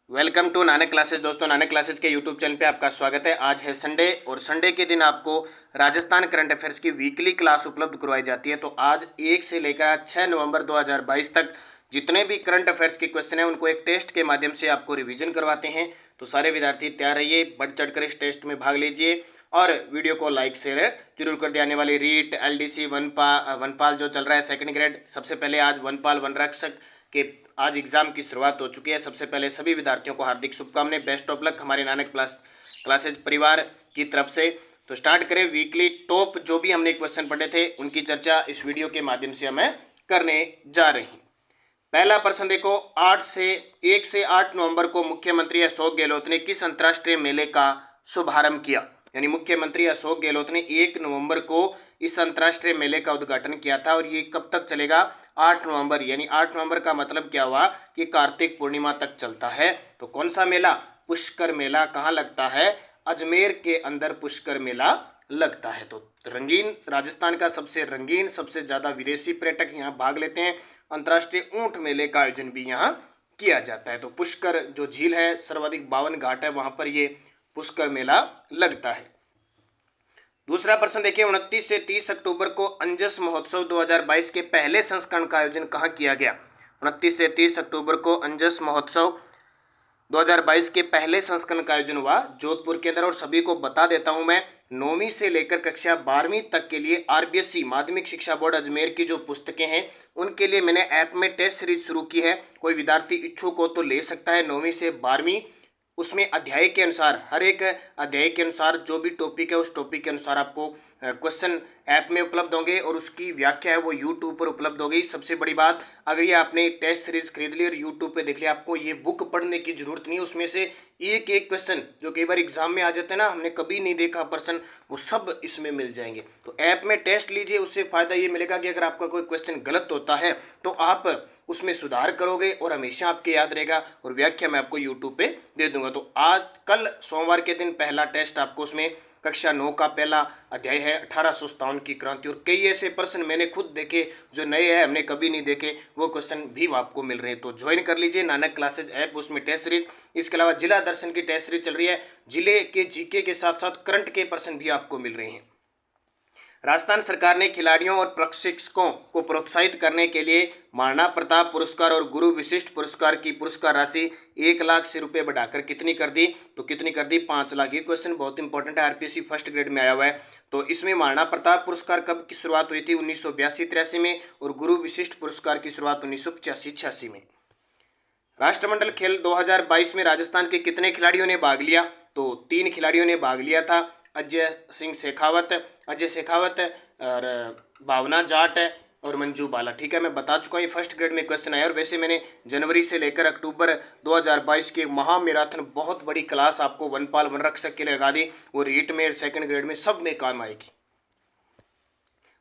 Welcome to Nanak classes. दोस्तों, Nanak classes के YouTube channel पे आपका स्वागत है। आज है संडे और संडे के दिन आपको राजस्थान करंट अफेयर्स की वीकली क्लास उपलब्ध करवाई जाती है। तो आज 1 से लेकर 6 नवंबर 2022 तक जितने भी करंट अफेयर्स के क्वेश्चन हैं उनको एक टेस्ट के माध्यम से आपको रिवीजन करवाते हैं। तो सारे विद्यार्थी तैयार रहिए, बढ़ चढ़कर इस टेस्ट में भाग लीजिए और वीडियो को लाइक शेयर जरूर कर दिया। आने वाली रीट एलडीसी वनपाल जो चल रहा है सेकंड ग्रेड, सबसे पहले आज वनपाल वनरक्षक के आज एग्जाम की शुरुआत हो चुकी है। सबसे पहले सभी विद्यार्थियों को हार्दिक शुभकामनाएं, बेस्ट ऑफ लक हमारे नानक क्लासेज परिवार की तरफ से। तो स्टार्ट करें वीकली टॉप जो भी हमने क्वेश्चन पढ़े थे उनकी चर्चा इस वीडियो के माध्यम से हमें करने जा रहे हैं। पहला प्रश्न देखो, 1 से 8 नवंबर को मुख्यमंत्री अशोक गहलोत ने किस अंतर्राष्ट्रीय मेले का शुभारंभ किया? यानी मुख्यमंत्री अशोक गहलोत ने 1 नवंबर को इस अंतर्राष्ट्रीय मेले का उद्घाटन किया था और ये कब तक चलेगा? 8 नवंबर। यानी 8 नवंबर का मतलब क्या हुआ कि कार्तिक पूर्णिमा तक चलता है। तो कौन सा मेला? पुष्कर मेला। कहाँ लगता है? अजमेर के अंदर पुष्कर मेला लगता है। तो रंगीन, राजस्थान का सबसे रंगीन, सबसे ज्यादा विदेशी पर्यटक यहाँ भाग लेते हैं। अंतर्राष्ट्रीय ऊंट मेले का आयोजन भी यहाँ किया जाता है। तो पुष्कर जो झील है, सर्वाधिक 52 घाट है, वहां पर ये पुष्कर मेला लगता है। दूसरा प्रश्न देखिए, 29 से 30 अक्टूबर को अंजस महोत्सव 2022 के पहले संस्करण का आयोजन कहाँ किया गया? 29 से 30 अक्टूबर को अंजस महोत्सव 2022 के पहले संस्करण का आयोजन हुआ जोधपुर के अंदर। और सभी को बता देता हूं मैं, 9वीं से लेकर कक्षा 12वीं तक के लिए आरबीएसई माध्यमिक शिक्षा बोर्ड अजमेर की जो पुस्तकें हैं उनके लिए मैंने ऐप में टेस्ट सीरीज शुरू की है। कोई विद्यार्थी इच्छुक हो तो ले सकता है। 9वीं से 12वीं, उसमें अध्याय के अनुसार, हर एक अध्याय के अनुसार जो भी टॉपिक है उस टॉपिक के अनुसार आपको क्वेश्चन ऐप में उपलब्ध होंगे और उसकी व्याख्या है वो यूट्यूब पर उपलब्ध होगी। सबसे बड़ी बात, अगर ये आपने टेस्ट सीरीज खरीद ली और यूट्यूब पे देख लिया, आपको ये बुक पढ़ने की जरूरत नहीं है। उसमें से एक एक क्वेश्चन जो कई बार एग्जाम में आ जाते हैं ना, हमने कभी नहीं देखा प्रश्न, वो सब इसमें मिल जाएंगे। तो ऐप में टेस्ट लीजिए, उससे फायदा ये मिलेगा कि अगर आपका कोई क्वेश्चन गलत होता है तो आप उसमें सुधार करोगे और हमेशा आपके याद रहेगा और व्याख्या मैं आपको यूट्यूब पे दे दूंगा। तो आज कल सोमवार के दिन पहला टेस्ट आपको, उसमें कक्षा 9 का पहला अध्याय है 1857 की क्रांति। और कई ऐसे प्रश्न मैंने खुद देखे जो नए हैं, हमने कभी नहीं देखे, वो क्वेश्चन भी आपको मिल रहे हैं। तो ज्वाइन कर लीजिए नानक क्लासेज ऐप, उसमें टेस्ट सीरीज, इसके अलावा जिला दर्शन की टेस्ट सीरीज चल रही है। जिले के जीके के साथ साथ करंट के प्रश्न भी आपको मिल रहे हैं। राजस्थान सरकार ने खिलाड़ियों और प्रशिक्षकों को प्रोत्साहित करने के लिए महाराणा प्रताप पुरस्कार और गुरु विशिष्ट पुरस्कार की पुरस्कार राशि 1 लाख से रुपये बढ़ाकर कितनी कर दी? तो कितनी कर दी? 5 लाख। ये क्वेश्चन बहुत इंपॉर्टेंट है, आरपीएससी फर्स्ट ग्रेड में आया हुआ है। तो इसमें महाराणा प्रताप पुरस्कार कब की शुरुआत हुई थी? 1982-83 में, और गुरु विशिष्ट पुरस्कार की शुरुआत 1985-86 में। राष्ट्रमंडल खेल 2022 में राजस्थान के कितने खिलाड़ियों ने भाग लिया? तो 3 खिलाड़ियों ने भाग लिया था। अजय शेखावत और भावना जाट और मंजू बाला। ठीक है, मैं बता चुका हूँ, ये फर्स्ट ग्रेड में क्वेश्चन आया। और वैसे मैंने जनवरी से लेकर अक्टूबर 2022 की महामैराथन बहुत बड़ी क्लास आपको वनपाल वनरक्षक के लिए लगा दी, वो रीट में, सेकंड ग्रेड में, सब में काम आएगी।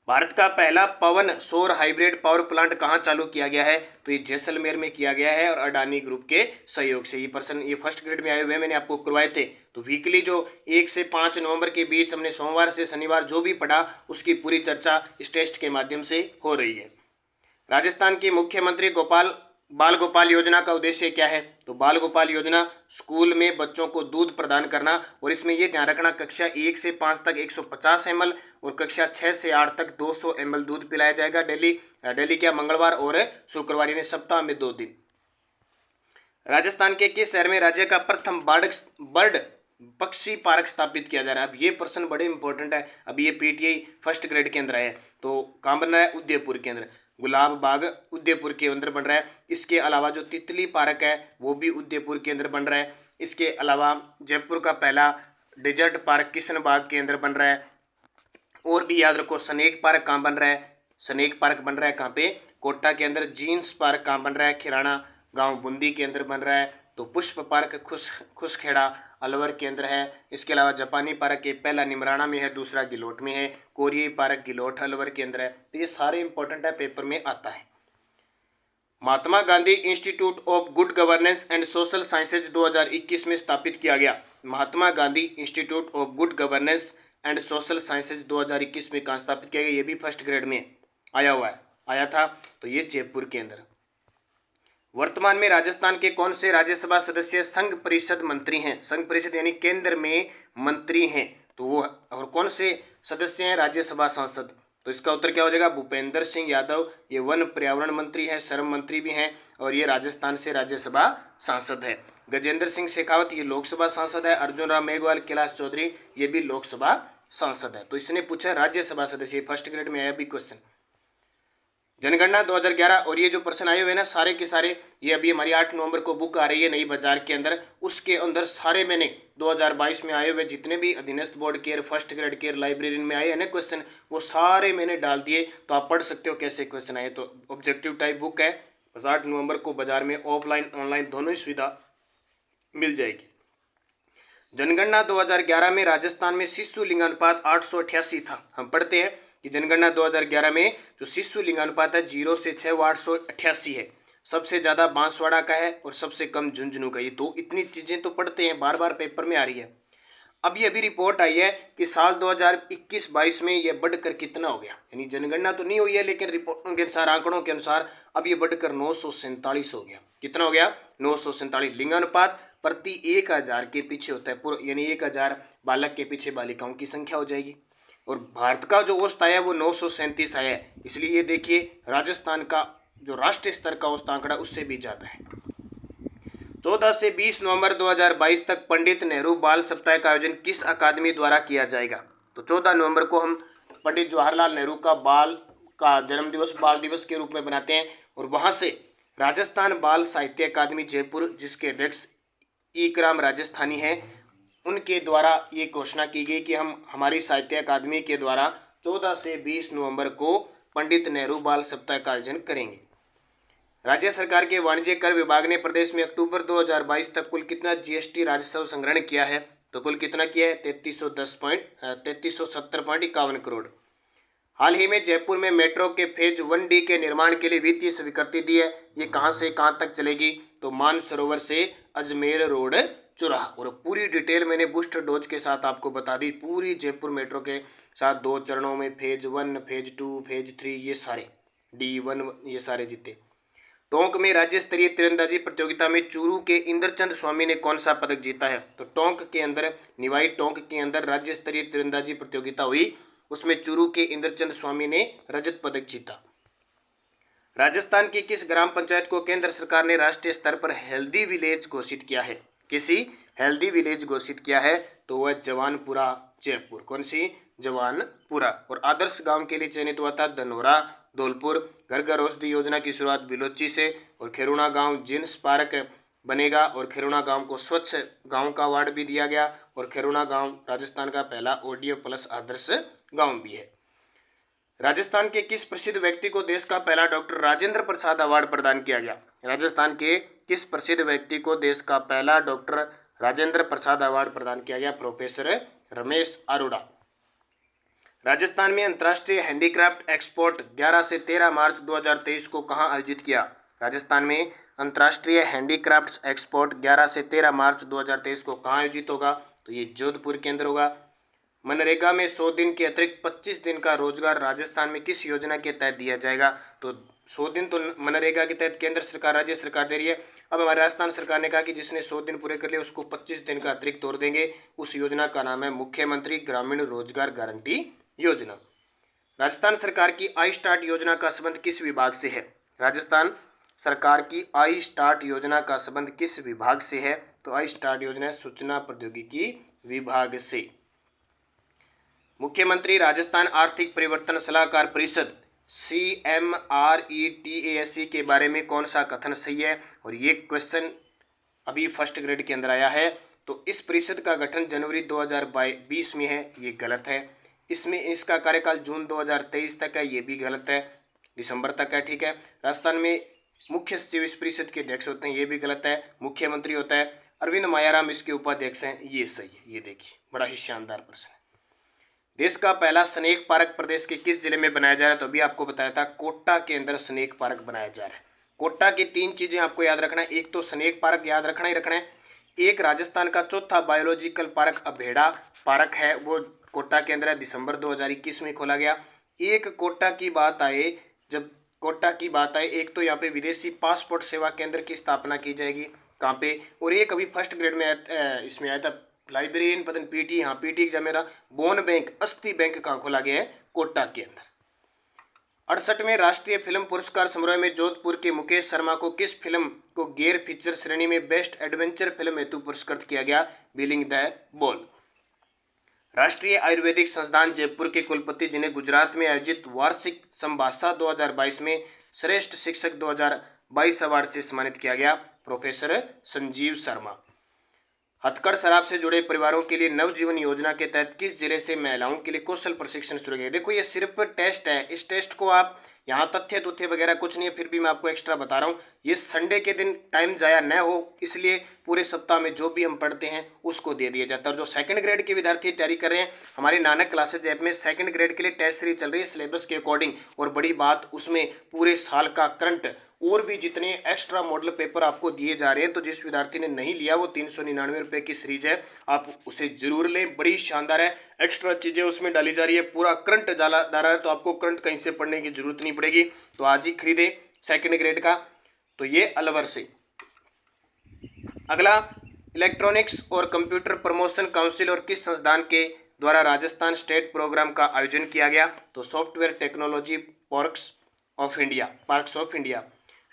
भारत का पहला पवन सौर हाइब्रिड पावर प्लांट कहाँ चालू किया गया है? तो ये जैसलमेर में किया गया है और अडानी ग्रुप के सहयोग से। ये प्रश्न ये फर्स्ट ग्रेड में आए हुए मैंने आपको करवाए थे। तो वीकली जो 1 से 5 नवंबर के बीच हमने सोमवार से शनिवार जो भी पढ़ा उसकी पूरी चर्चा इस टेस्ट के माध्यम से हो रही है। राजस्थान के मुख्यमंत्री बाल गोपाल योजना का उद्देश्य क्या है? तो बाल गोपाल योजना स्कूल में बच्चों को दूध प्रदान करना, और इसमें यह ध्यान रखना कक्षा 1 से 5 तक 150 ml और कक्षा 6 से 8 तक 200 ml दूध पिलाया जाएगा डेली क्या, मंगलवार और शुक्रवार, यानी सप्ताह में 2 दिन। राजस्थान के किस शहर में राज्य का प्रथम बर्ड पक्षी पार्क स्थापित किया जा रहा है? अब ये प्रश्न बड़े इंपॉर्टेंट है। अब ये पीटीआई फर्स्ट ग्रेड के अंदर है। तो कहाँ बन रहा है? उदयपुर के अंदर। गुलाब बाग उदयपुर के अंदर बन रहा है। इसके अलावा जो तितली पार्क है वो भी उदयपुर के अंदर बन रहा है। इसके अलावा जयपुर का पहला डेजर्ट पार्क किशन बाग के अंदर बन रहा है। और भी याद रखो, स्नेक पार्क कहाँ बन रहा है? स्नेक पार्क बन रहा है कहाँ पे? कोटा के अंदर। जीन्स पार्क कहाँ बन रहा है? खिराना गांव बूंदी के अंदर बन रहा है। तो पुष्प पार्क खुशखेड़ा अलवर के अंदर है। इसके अलावा जापानी पार्क के पहला निमराना में है, दूसरा गिलोट में है। कोरियाई पार्क गिलोट अलवर के अंदर है। तो ये सारे इंपॉर्टेंट है, पेपर में आता है। Mahatma Gandhi institute of good governance and social sciences 2021 में स्थापित किया गया। Mahatma Gandhi institute of good governance and social sciences 2021 में कहाँ स्थापित किया गया? ये भी फर्स्ट ग्रेड में आया हुआ है, आया था। तो ये जयपुर के अंदर। वर्तमान में राजस्थान के कौन से राज्यसभा सदस्य संघ परिषद मंत्री हैं? संघ परिषद यानी केंद्र में मंत्री हैं, तो वो और कौन से सदस्य हैं राज्यसभा सांसद? तो इसका उत्तर क्या हो जाएगा? भूपेंद्र सिंह यादव। ये वन पर्यावरण मंत्री हैं, श्रम मंत्री भी हैं और ये राजस्थान से राज्यसभा सांसद है। गजेंद्र सिंह शेखावत ये लोकसभा सांसद है। अर्जुन राम मेघवाल, कैलाश चौधरी ये भी लोकसभा सांसद है। तो इसने पूछा राज्यसभा सदस्य, फर्स्ट ग्रेड में आया भी क्वेश्चन। जनगणना 2011 और ये जो प्रश्न आए हुए हैं ना सारे के सारे, ये अभी हमारी 8 नवंबर को बुक आ रही है नई बाजार के अंदर, उसके अंदर सारे मैंने 2022 में आए हुए जितने भी अधीनस्थ board care, first grade care, librarian में आए हैं ना क्वेश्चन, वो सारे मैंने डाल दिए। तो आप पढ़ सकते हो कैसे क्वेश्चन आए। तो ऑब्जेक्टिव टाइप बुक है, बस 8 नवंबर को बाजार में ऑफलाइन ऑनलाइन दोनों ही सुविधा मिल जाएगी। जनगणना 2011 में राजस्थान में शिशु लिंगानुपात 888 था। हम पढ़ते हैं कि जनगणना 2011 में जो शिशु लिंगानुपात है 0 से 6 वो 888 है। सबसे ज़्यादा बांसवाड़ा का है और सबसे कम झुंझुनू का। ये तो इतनी चीज़ें तो पढ़ते हैं, बार बार पेपर में आ रही है। अभी अभी रिपोर्ट आई है कि साल 2021-22 में ये बढ़कर कितना हो गया, यानी जनगणना तो नहीं हुई है लेकिन रिपोर्टों के अनुसार, आंकड़ों के अनुसार अब ये बढ़कर 947 हो गया। कितना हो गया? 947। लिंगानुपात प्रति 1000 के पीछे होता है, यानी 1000 बालक के पीछे बालिकाओं की संख्या हो जाएगी। और भारत का जो औसत आया वो 937 आया है। इसलिए ये देखिए राजस्थान का जो राष्ट्रीय स्तर का औसत आंकड़ा उससे भी ज़्यादा है। 14 से 20 नवंबर 2022 तक पंडित नेहरू बाल सप्ताह का आयोजन किस अकादमी द्वारा किया जाएगा? तो 14 नवंबर को हम पंडित जवाहरलाल नेहरू का जन्म दिवस बाल दिवस के रूप में बनाते हैं और वहाँ से राजस्थान बाल साहित्य अकादमी जयपुर, जिसके अध्यक्ष इकराम राजस्थानी हैं, उनके द्वारा ये घोषणा की गई कि हम हमारी साहित्य अकादमी के द्वारा 14 से 20 नवंबर को पंडित नेहरू बाल सप्ताह का आयोजन करेंगे। राज्य सरकार के वाणिज्य कर विभाग ने प्रदेश में अक्टूबर 2022 तक कुल कितना जीएसटी राजस्व संग्रहण किया है? तो कुल कितना किया है? 3370.51 करोड़। हाल ही में जयपुर में मेट्रो के फेज 1D के निर्माण के लिए वित्तीय स्वीकृति दी है। ये कहाँ से कहाँ तक चलेगी? तो मानसरोवर से अजमेर रोड चौराहा। और पूरी डिटेल मैंने बूस्टर डोज के साथ आपको बता दी, पूरी जयपुर मेट्रो के साथ 2 चरणों में, फेज 1, फेज 2, फेज 3, ये सारे D1 ये सारे जीते। टोंक में राज्य स्तरीय तीरंदाजी प्रतियोगिता में चूरू के इंद्रचंद स्वामी ने कौन सा पदक जीता है? तो टोंक के अंदर, निवाई टोंक के अंदर राज्य स्तरीय तीरंदाजी प्रतियोगिता हुई, उसमें चूरू के इंद्रचंद स्वामी ने रजत पदक जीता। राजस्थान की किस ग्राम पंचायत को केंद्र सरकार ने राष्ट्रीय स्तर पर हेल्दी विलेज घोषित किया है? किसी हेल्दी विलेज घोषित किया है तो वह जवानपुरा जयपुर। कौन सी? जवानपुरा। और आदर्श गांव के लिए चयनित हुआ था धनोरा धौलपुर। घर घर औषधि योजना की शुरुआत बिलोची से। और खेरुणा गांव जिन्स पार्क बनेगा और खेरुणा गांव को स्वच्छ गांव का अवार्ड भी दिया गया। और खेरुणा गांव राजस्थान का पहला ODF प्लस आदर्श गांव भी है। राजस्थान के किस प्रसिद्ध व्यक्ति को देश का पहला डॉक्टर राजेंद्र प्रसाद अवार्ड प्रदान किया गया? राजस्थान के किस प्रसिद्ध व्यक्ति को देश का पहला डॉक्टर राजेंद्र प्रसाद अवार्ड प्रदान किया गया? प्रोफेसर रमेश अरोड़ा। राजस्थान में अंतर्राष्ट्रीय हैंडीक्राफ्ट एक्सपोर्ट 11 से 13 मार्च 2023 को कहां आयोजित किया? राजस्थान में अंतर्राष्ट्रीय हैंडीक्राफ्ट एक्सपोर्ट 11 से 13 मार्च 2023 को कहां आयोजित होगा? तो ये जोधपुर के अंदर होगा। मनरेगा में 100 दिन के अतिरिक्त 25 दिन का रोजगार राजस्थान में किस योजना के तहत दिया जाएगा? तो 100 दिन तो मनरेगा के तहत केंद्र सरकार, राज्य सरकार दे रही है। अब हमारी राजस्थान सरकार ने कहा कि जिसने 100 दिन पूरे कर लिए उसको 25 दिन का अतिरिक्त और देंगे। उस योजना का नाम है मुख्यमंत्री ग्रामीण रोजगार गारंटी योजना। राजस्थान सरकार की आई स्टार्ट योजना का संबंध किस विभाग से है? राजस्थान सरकार की आई स्टार्ट योजना का संबंध किस विभाग से है? तो आई स्टार्ट योजना सूचना प्रौद्योगिकी विभाग से। मुख्यमंत्री राजस्थान आर्थिक परिवर्तन सलाहकार परिषद CMRETASE के बारे में कौन सा कथन सही है? और ये क्वेश्चन अभी फर्स्ट ग्रेड के अंदर आया है। तो इस परिषद का गठन जनवरी 2020 में है, ये गलत है। इसमें इसका कार्यकाल जून 2023 तक है, ये भी गलत है। दिसंबर तक है, ठीक है। राजस्थान में मुख्य सचिव इस परिषद के अध्यक्ष होते हैं, ये भी गलत है। मुख्यमंत्री होता है। अरविंद मायाराम इसके उपाध्यक्ष हैं, ये सही है। ये देखिए बड़ा ही शानदार प्रश्न है। देश का पहला स्नेक पार्क प्रदेश के किस जिले में बनाया जा रहा है? तो अभी आपको बताया था कोटा के अंदर स्नेक पार्क बनाया जा रहा है। कोटा की 3 चीजें आपको याद रखना है। एक तो स्नेक पार्क याद रखना ही रखना है। एक राजस्थान का चौथा बायोलॉजिकल पार्क अभेड़ा पार्क है, वो कोटा के अंदर है, दिसंबर 2021 में खोला गया। एक कोटा की बात आए, जब कोटा की बात आए, एक तो यहाँ पे विदेशी पासपोर्ट सेवा केंद्र की स्थापना की जाएगी, कहाँ पे, और एक अभी फर्स्ट ग्रेड में इसमें आया था लाइब्रेरियन, पता नहीं पीटी, हाँ पीटी एग्जाम में था, बोन बैंक, अस्थि बैंक कहाँ खोला गया है, कोटा के अंदर। 68वें राष्ट्रीय फिल्म पुरस्कार समारोह में जोधपुर के मुकेश शर्मा को किस फिल्म को गेयर फीचर श्रेणी में बेस्ट एडवेंचर फिल्म हेतु पुरस्कृत किया गया, बिलिंग द बॉल। राष्ट्रीय आयुर्वेदिक संस्थान जयपुर के कुलपति जिन्हें गुजरात में आयोजित वार्षिक संभाषा 2022 में श्रेष्ठ शिक्षक 2022 अवार्ड से सम्मानित किया गया, प्रोफेसर संजीव शर्मा। हथकड़ शराब से जुड़े परिवारों के लिए नवजीवन योजना के तहत किस जिले से महिलाओं के लिए कौशल प्रशिक्षण शुरू किया? देखो ये सिर्फ टेस्ट है, इस टेस्ट को आप यहाँ तथ्य वगैरह कुछ नहीं है, फिर भी मैं आपको एक्स्ट्रा बता रहा हूँ। ये संडे के दिन टाइम जाया न हो, इसलिए पूरे सप्ताह में जो भी हम पढ़ते हैं उसको दे दिया जाता है। और जो सेकंड ग्रेड के विद्यार्थी तैयारी कर रहे हैं, हमारी नानक क्लासेज ऐप में सेकंड ग्रेड के लिए टेस्ट सीरीज चल रही है सिलेबस के अकॉर्डिंग, और बड़ी बात उसमें पूरे साल का करंट और भी जितने एक्स्ट्रा मॉडल पेपर आपको दिए जा रहे हैं। तो जिस विद्यार्थी ने नहीं लिया वो 399 रुपये की सीरीज है, आप उसे जरूर लें, बड़ी शानदार है, एक्स्ट्रा चीज़ें उसमें डाली जा रही है, पूरा करंट डाला है, तो आपको करंट कहीं से पढ़ने की जरूरत नहीं पड़ेगी। तो आज ही खरीदे सेकंड ग्रेड का। तो ये अलवर से। अगला, इलेक्ट्रॉनिक्स और कंप्यूटर प्रमोशन काउंसिल और किस संस्थान के द्वारा राजस्थान स्टेट प्रोग्राम का आयोजन किया गया? तो software technology parks of India.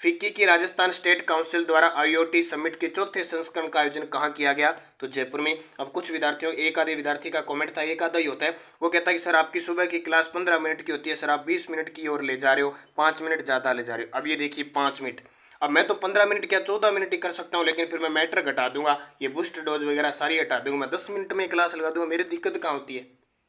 FICCI की राजस्थान स्टेट काउंसिल द्वारा IoT समिट के चौथे संस्करण का आयोजन कहाँ किया गया? तो जयपुर में। अब कुछ विद्यार्थियों, एक आधे विद्यार्थी का कमेंट था, एक आधा ही होता है, वो कहता है कि सर आपकी सुबह की क्लास 15 मिनट की होती है, सर आप 20 मिनट की ओर ले जा रहे हो, 5 मिनट ज़्यादा ले जा रहे हो। अब ये देखिए 5 मिनट, अब मैं तो 15 मिनट क्या 14 मिनट ही कर सकता हूँ, लेकिन फिर मैं मैटर घटा दूंगा, ये बूस्ट डोज वगैरह सारी हटा दूंगा, मैं 10 मिनट में क्लास लगा दूंगा, मेरी दिक्कत कहाँ होती है?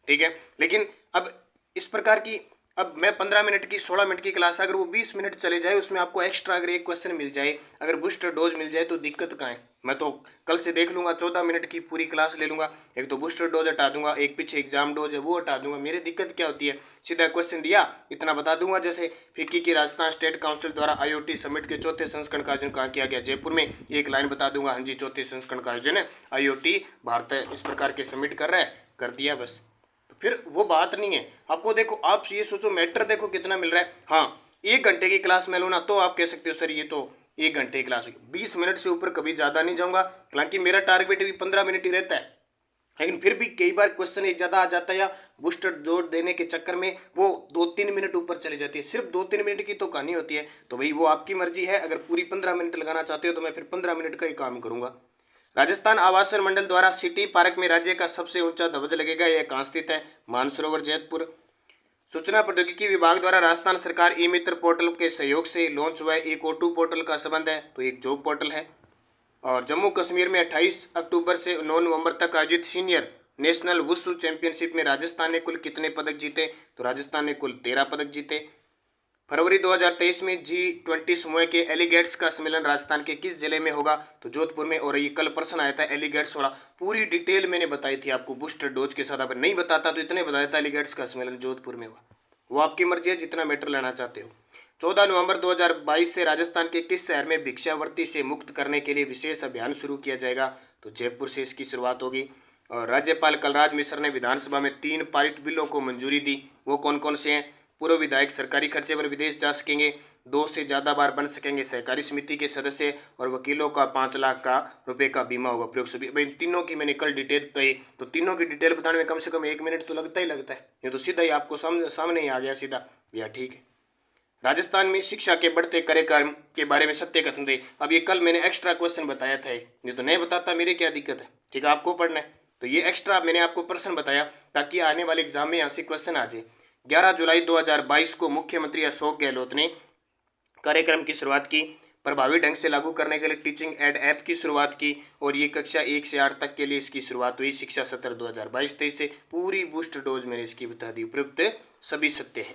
ठीक है, लेकिन अब इस प्रकार की, अब मैं 15 मिनट की 16 मिनट की क्लास, अगर वो 20 मिनट चले जाए, उसमें आपको एक्स्ट्रा अगर एक क्वेश्चन मिल जाए, अगर बूस्टर डोज मिल जाए, तो दिक्कत कहाँ है? मैं तो कल से देख लूंगा, 14 मिनट की पूरी क्लास ले लूंगा, एक तो बूस्टर डोज हटा दूंगा, एक पीछे एग्जाम डोज है वो हटा दूंगा, मेरी दिक्कत क्या होती है? सीधा क्वेश्चन दिया, इतना बता दूंगा। जैसे फिक्की की राजस्थान स्टेट काउंसिल द्वारा IoT समिट के चौथे संस्करण का आयोजन कहाँ किया गया? जयपुर में। एक लाइन बता दूंगा, हाँ जी चौथे संस्करण का आयोजन है IoT भारत इस प्रकार के समिट कर रहा है, कर दिया बस। फिर वो बात नहीं है। आपको देखो, आप ये सोचो मैटर देखो कितना मिल रहा है। हाँ, 1 घंटे की क्लास में लो ना, तो आप कह सकते हो सर ये तो 1 घंटे की क्लास होगी, 20 मिनट से ऊपर कभी ज़्यादा नहीं जाऊँगा, हालांकि मेरा टारगेट भी 15 मिनट ही रहता है, लेकिन फिर भी कई बार क्वेश्चन एक ज़्यादा आ जाता है, या बूस्टर जोर देने के चक्कर में वो 2-3 मिनट ऊपर चली जाती है। सिर्फ 2-3 मिनट की तो कहानी होती है, तो भाई वो आपकी मर्जी है। अगर पूरी 15 मिनट लगाना चाहते हो तो मैं फिर 15 मिनट का ही काम करूँगा। राजस्थान आवासन मंडल द्वारा सिटी पार्क में राज्य का सबसे ऊंचा ध्वज लगेगा, यह कहाँ स्थित है? मानसरोवर जयपुर। सूचना प्रौद्योगिकी विभाग द्वारा राजस्थान सरकार ई मित्र पोर्टल के सहयोग से लॉन्च हुआ एक O2 पोर्टल का संबंध है, तो एक जॉब पोर्टल है। और जम्मू कश्मीर में 28 अक्टूबर से 9 नवंबर तक आयोजित सीनियर नेशनल वुशु चैंपियनशिप में राजस्थान ने कुल कितने पदक जीते? तो राजस्थान ने कुल 13 पदक जीते। फरवरी 2023 में G20 समूह के एलिगेट्स का सम्मेलन राजस्थान के किस जिले में होगा? तो जोधपुर में। और ये कल प्रश्न आया था एलिगेट्स वाला, पूरी डिटेल मैंने बताई थी आपको बूस्टर डोज के साथ। अगर नहीं बताता तो इतने बताया था, एलिगेट्स का सम्मेलन जोधपुर में हुआ। वो आपकी मर्जी है जितना मैटर लेना चाहते हो। 14 नवंबर 2022 से राजस्थान के किस शहर में भिक्षावृत्ति से मुक्त करने के लिए विशेष अभियान शुरू किया जाएगा? तो जयपुर से इसकी शुरुआत होगी। और राज्यपाल कलराज मिश्र ने विधानसभा में 3 पारित बिलों को मंजूरी दी, वो कौन कौन से हैं? पूर्व विधायक सरकारी खर्चे पर विदेश जा सकेंगे, 2 से ज़्यादा बार बन सकेंगे सहकारी समिति के सदस्य, और वकीलों का 5 लाख का रुपए का बीमा होगा प्रयोग सभी। भाई तीनों की मैंने कल डिटेल बताई, तो तीनों की डिटेल बताने में कम से कम 1 मिनट तो लगता ही लगता है, ये तो सीधा ही आपको सामने ही आ गया सीधा भैया। ठीक है, राजस्थान में शिक्षा के बढ़ते कार्यक्रम के बारे में सत्य कथन थे। अब ये कल मैंने एक्स्ट्रा क्वेश्चन बताया था, ये तो नहीं बताता, मेरे क्या दिक्कत है? ठीक है, आपको पढ़ना है तो ये एक्स्ट्रा मैंने आपको प्रश्न बताया ताकि आने वाले एग्जाम में यहाँ से क्वेश्चन आ जाए। 11 जुलाई 2022 को मुख्यमंत्री अशोक गहलोत ने कार्यक्रम की शुरुआत की, प्रभावी ढंग से लागू करने के लिए टीचिंग एड ऐप की शुरुआत की, और ये कक्षा 1 से 8 तक के लिए इसकी शुरुआत हुई। शिक्षा सत्र 2022-23 से पूरी बूस्ट डोज मैंने इसकी बता दी, उपयुक्त सभी सत्य है।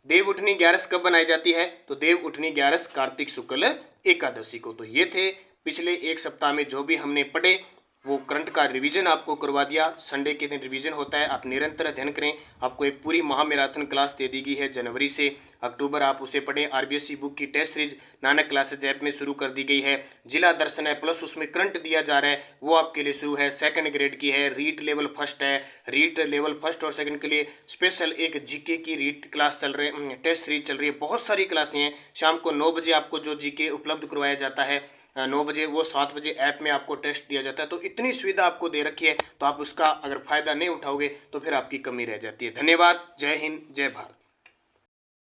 देव उठनी 11 कब बनाई जाती है? तो देव उठनी 11 कार्तिक शुक्ल एकादशी को। तो ये थे पिछले एक सप्ताह में जो भी हमने पढ़े वो करंट का रिवीजन आपको करवा दिया। संडे के दिन रिवीजन होता है, आप निरंतर अध्ययन करें। आपको एक पूरी महा मैराथन क्लास दे दी गई है, जनवरी से अक्टूबर आप उसे पढ़ें। आरबीएसई बुक की test series Nanak classes app में शुरू कर दी गई है। जिला दर्शन है प्लस उसमें करंट दिया जा रहा है, वो आपके लिए शुरू है। सेकंड ग्रेड की है, रीट लेवल फर्स्ट है। रीट लेवल फर्स्ट और सेकंड के लिए स्पेशल एक जीके की रीट क्लास चल रही, टेस्ट सीरीज चल रही है। बहुत सारी क्लासें हैं। शाम को 9 बजे आपको जो जीके उपलब्ध करवाया जाता है 9 बजे, वो 7 बजे ऐप में आपको टेस्ट दिया जाता है। तो इतनी सुविधा आपको दे रखी है, तो आप उसका अगर फ़ायदा नहीं उठाओगे तो फिर आपकी कमी रह जाती है। धन्यवाद। जय हिंद, जय भारत।